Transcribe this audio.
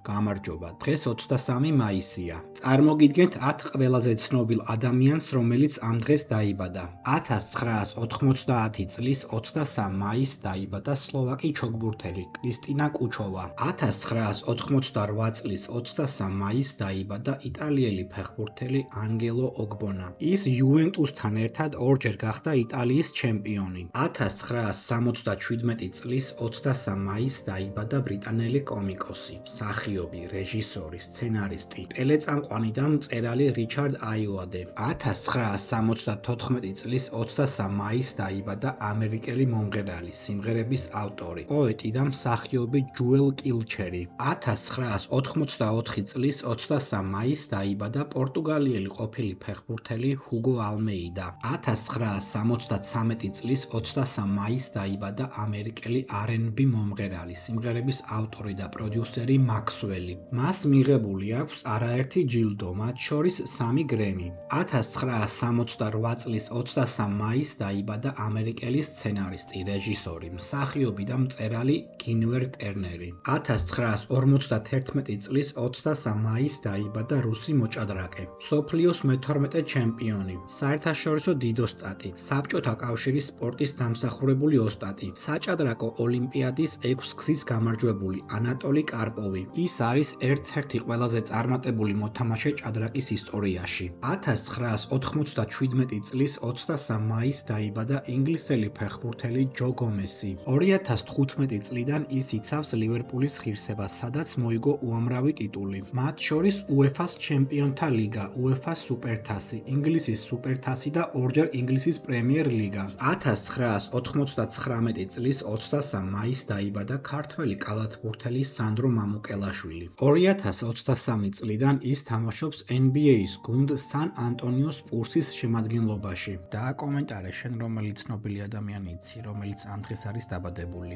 გამარჯობა, დღეს 23 მაისია. წარმოგიდგენთ 10 ყველაზე ცნობილ ადამიანს, რომელიც ამ დღეს დაიბადა. 1990 წლის 23 მაისს დაიბადა სლოვაკი ჩოგბურთელი კრისტინა კუჩოვა. 1988 წლის 23 მაისს დაიბადა იტალიელი ფეხბურთელი ანგელო ოგბონა. ის იუვენტუსთან ერთად ორჯერ გახდა იტალიის ჩემპიონი. 1977 წლის 23 მაისს დაიბადა ბრიტანელი კომიკოსი, მსახიობი, რეჟისორი, სცენარისტი, ტელეწამყვანი და მწერალი რიჩარდ აიოადე. 1974 წლის 23 მაისს დაიბადა ამერიკელი მომღერალი, სიმღერების ავტორი, პოეტი და მსახიობი ჯუელ კილჩერი. 1984 წლის 23 მაისს დაიბადა პორტუგალიელი ყოფილი ფეხბურთელი ჰუგო ალმეიდა. 1973 წლის 23 მაისს დაიბადა ამერიკელი R&B მომღერალი, სიმღერების ავტორი და პროდიუსერი მაქსველი. მას მიღებული აქვს არაერთი ჯილდო, მათ შორის 3 გრემი. 1968 წლის 23 მაისს დაიბადა ამერიკელი სცენარისტი, რეჟისორი, მსახიობი და მწერალი გინვერ ტერნერი. 1951 წლის 23 მაისს დაიბადა რუსი მოჭადრაკე, მსოფლიოს მე-12 ჩემპიონი, საერთაშორისო დიდოსტატი, საბჭოთა კავშირის სპორტის დამსახურებული ოსტატი, საჭადრაკო ოლიმპიადის 6 გზის გამარჯვებული ანატოლი კარპოვი. ის არის ერთ-ერთი ყველაზე წარმატებული მოთამაშე ჭადრაკის ისტორიაში. 1997 წლის 23 მაისს დაიბადა ინგლისელი ფეხბურთელი ჯო გომესი. 2015 წლიდან ის იცავს ლივერპულის ღირსებას, სადაც მოიგო უამრავი ტიტული, მათ შორის UEFA-ს ჩემპიონთა ლიგა, UEFA-ს სუპერთასი, ინგლისის სუპერთასი და ორჯერ ინგლისის პრემიერ ლიგა. 1999 წლის 23 მაისს დაიბადა ქართველი კალათბურთელი სანდრო მამუკელაშვილი. 2023 წლიდან ის თამაშობს NBA-ის გუნდ სან ანტონიო სპურსის შემადგენლობაში. დააკომენტარე შენ რომელი ცნობილი ადამიანი იცი, რომელიც ამ დღეს არის დაბადებული.